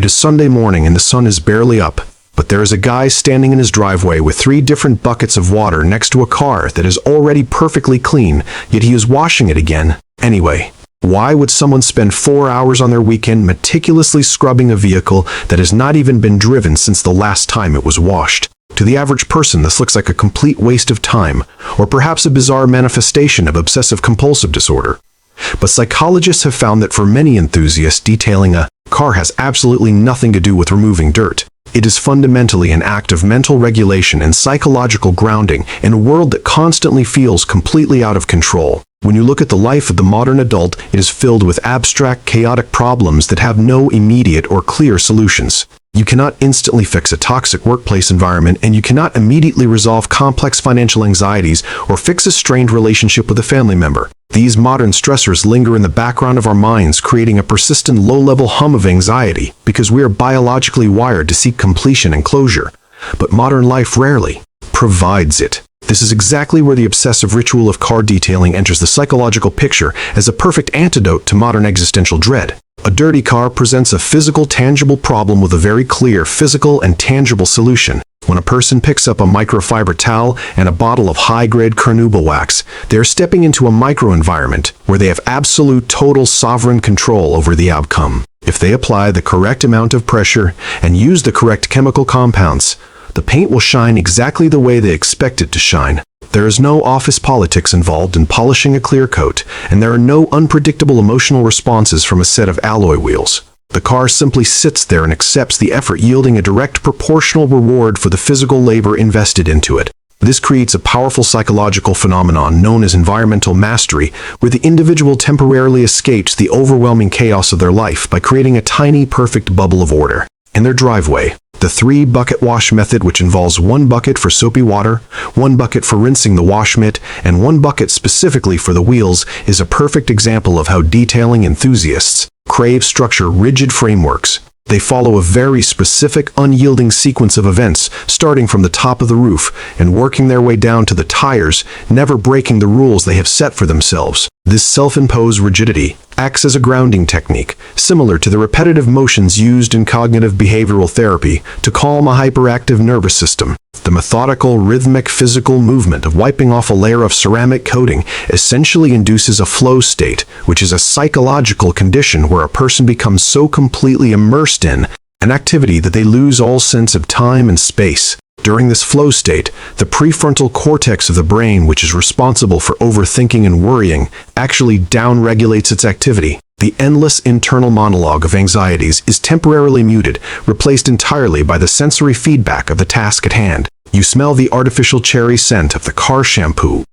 It is Sunday morning and the sun is barely up, but there is a guy standing in his driveway with 3 different buckets of water next to a car that is already perfectly clean, yet he is washing it again. Anyway, why would someone spend 4 hours on their weekend meticulously scrubbing a vehicle that has not even been driven since the last time it was washed? To the average person, this looks like a complete waste of time, or perhaps a bizarre manifestation of obsessive-compulsive disorder. But psychologists have found that for many enthusiasts, detailing a car has absolutely nothing to do with removing dirt. It is fundamentally an act of mental regulation and psychological grounding in a world that constantly feels completely out of control. When you look at the life of the modern adult, it is filled with abstract, chaotic problems that have no immediate or clear solutions. You cannot instantly fix a toxic workplace environment, and you cannot immediately resolve complex financial anxieties or fix a strained relationship with a family member. These modern stressors linger in the background of our minds, creating a persistent low-level hum of anxiety because we are biologically wired to seek completion and closure. But modern life rarely provides it. This is exactly where the obsessive ritual of car detailing enters the psychological picture as a perfect antidote to modern existential dread. A dirty car presents a physical, tangible problem with a very clear physical and tangible solution. When a person picks up a microfiber towel and a bottle of high-grade carnauba wax, they are stepping into a microenvironment where they have absolute, total, sovereign control over the outcome. If they apply the correct amount of pressure and use the correct chemical compounds, the paint will shine exactly the way they expect it to shine. There is no office politics involved in polishing a clear coat, and there are no unpredictable emotional responses from a set of alloy wheels. The car simply sits there and accepts the effort, yielding a direct proportional reward for the physical labor invested into it. This creates a powerful psychological phenomenon known as environmental mastery, where the individual temporarily escapes the overwhelming chaos of their life by creating a tiny, perfect bubble of order. In their driveway, the 3-bucket wash method, which involves 1 bucket for soapy water, 1 bucket for rinsing the wash mitt, and 1 bucket specifically for the wheels, is a perfect example of how detailing enthusiasts crave structure, rigid frameworks. They follow a very specific, unyielding sequence of events, starting from the top of the roof and working their way down to the tires, never breaking the rules they have set for themselves. This self-imposed rigidity acts as a grounding technique, similar to the repetitive motions used in cognitive behavioral therapy to calm a hyperactive nervous system. The methodical, rhythmic, physical movement of wiping off a layer of ceramic coating essentially induces a flow state, which is a psychological condition where a person becomes so completely immersed in an activity that they lose all sense of time and space. During this flow state, the prefrontal cortex of the brain, which is responsible for overthinking and worrying, actually downregulates its activity. The endless internal monologue of anxieties is temporarily muted, replaced entirely by the sensory feedback of the task at hand. You smell the artificial cherry scent of the car shampoo.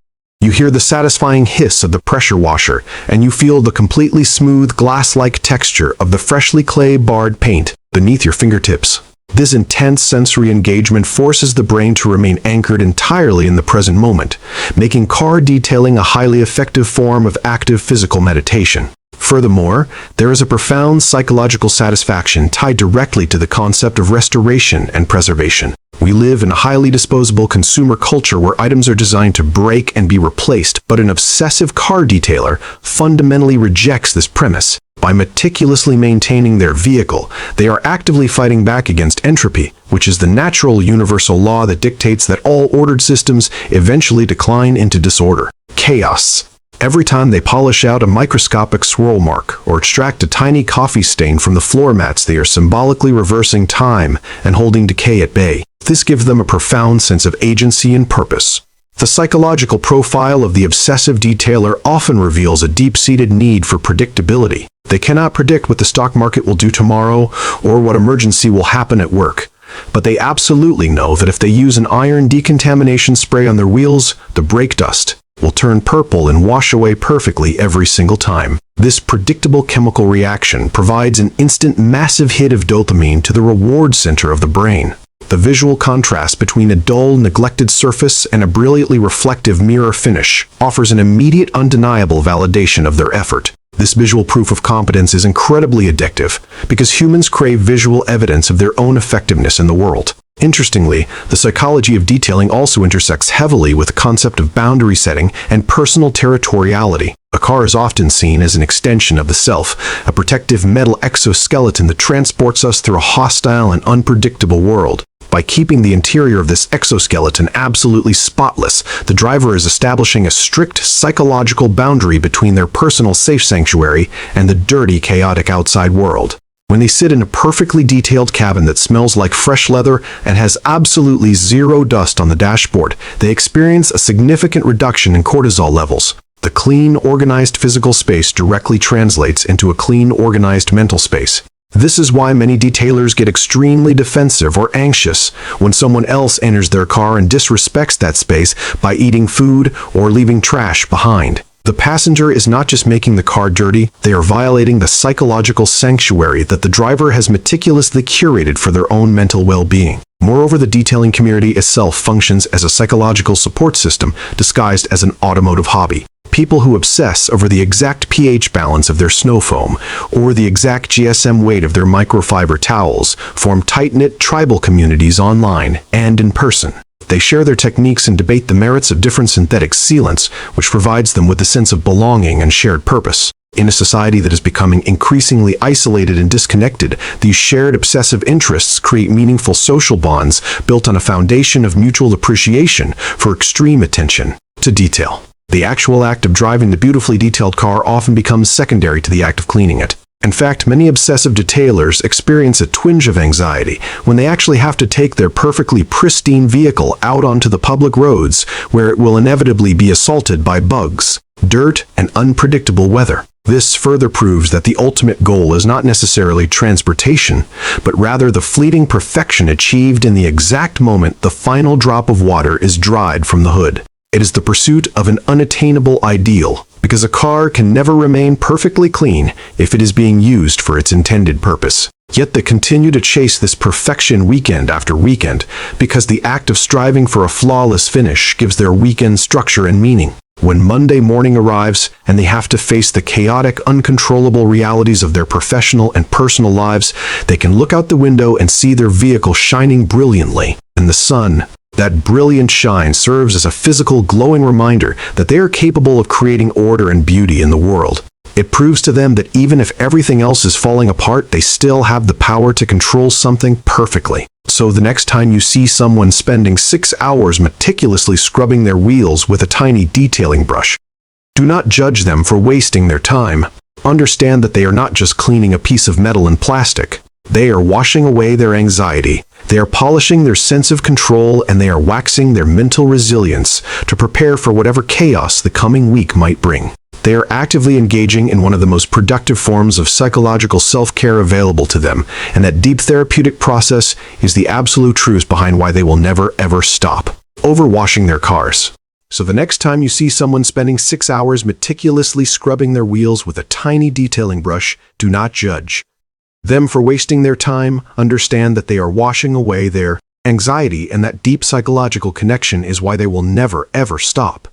You hear the satisfying hiss of the pressure washer, and you feel the completely smooth, glass-like texture of the freshly clay-barred paint beneath your fingertips. This intense sensory engagement forces the brain to remain anchored entirely in the present moment, making car detailing a highly effective form of active physical meditation. Furthermore, there is a profound psychological satisfaction tied directly to the concept of restoration and preservation. We live in a highly disposable consumer culture where items are designed to break and be replaced, but an obsessive car detailer fundamentally rejects this premise. By meticulously maintaining their vehicle, they are actively fighting back against entropy, which is the natural universal law that dictates that all ordered systems eventually decline into disorder. Chaos. Every time they polish out a microscopic swirl mark or extract a tiny coffee stain from the floor mats, they are symbolically reversing time and holding decay at bay. This gives them a profound sense of agency and purpose. The psychological profile of the obsessive detailer often reveals a deep-seated need for predictability. They cannot predict what the stock market will do tomorrow or what emergency will happen at work. But they absolutely know that if they use an iron decontamination spray on their wheels, the brake dust will turn purple and wash away perfectly every single time. This predictable chemical reaction provides an instant massive hit of dopamine to the reward center of the brain. The visual contrast between a dull, neglected surface and a brilliantly reflective mirror finish offers an immediate, undeniable validation of their effort. This visual proof of competence is incredibly addictive because humans crave visual evidence of their own effectiveness in the world. Interestingly, the psychology of detailing also intersects heavily with the concept of boundary setting and personal territoriality. A car is often seen as an extension of the self, a protective metal exoskeleton that transports us through a hostile and unpredictable world. By keeping the interior of this exoskeleton absolutely spotless, the driver is establishing a strict psychological boundary between their personal safe sanctuary and the dirty, chaotic outside world. When they sit in a perfectly detailed cabin that smells like fresh leather and has absolutely zero dust on the dashboard, they experience a significant reduction in cortisol levels. The clean, organized physical space directly translates into a clean, organized mental space. This is why many detailers get extremely defensive or anxious when someone else enters their car and disrespects that space by eating food or leaving trash behind. The passenger is not just making the car dirty, they are violating the psychological sanctuary that the driver has meticulously curated for their own mental well-being. Moreover, the detailing community itself functions as a psychological support system disguised as an automotive hobby. People who obsess over the exact pH balance of their snow foam or the exact GSM weight of their microfiber towels form tight-knit tribal communities online and in person. They share their techniques and debate the merits of different synthetic sealants, which provides them with a sense of belonging and shared purpose. In a society that is becoming increasingly isolated and disconnected, these shared obsessive interests create meaningful social bonds built on a foundation of mutual appreciation for extreme attention to detail. The actual act of driving the beautifully detailed car often becomes secondary to the act of cleaning it. In fact, many obsessive detailers experience a twinge of anxiety when they actually have to take their perfectly pristine vehicle out onto the public roads where it will inevitably be assaulted by bugs, dirt, and unpredictable weather. This further proves that the ultimate goal is not necessarily transportation, but rather the fleeting perfection achieved in the exact moment the final drop of water is dried from the hood. It is the pursuit of an unattainable ideal, because a car can never remain perfectly clean if it is being used for its intended purpose. Yet they continue to chase this perfection weekend after weekend, because the act of striving for a flawless finish gives their weekend structure and meaning. When Monday morning arrives and they have to face the chaotic, uncontrollable realities of their professional and personal lives, they can look out the window and see their vehicle shining brilliantly in the sun. That brilliant shine serves as a physical, glowing reminder that they are capable of creating order and beauty in the world. It proves to them that even if everything else is falling apart, they still have the power to control something perfectly. So the next time you see someone spending 6 hours meticulously scrubbing their wheels with a tiny detailing brush, do not judge them for wasting their time. Understand that they are not just cleaning a piece of metal and plastic. They are washing away their anxiety. They are polishing their sense of control, and they are waxing their mental resilience to prepare for whatever chaos the coming week might bring. They are actively engaging in one of the most productive forms of psychological self-care available to them, and that deep therapeutic process is the absolute truth behind why they will never ever stop overwashing their cars. So the next time you see someone spending 6 hours meticulously scrubbing their wheels with a tiny detailing brush, do not judge them for wasting their time. Understand that they are washing away their anxiety, and that deep psychological connection is why they will never ever stop.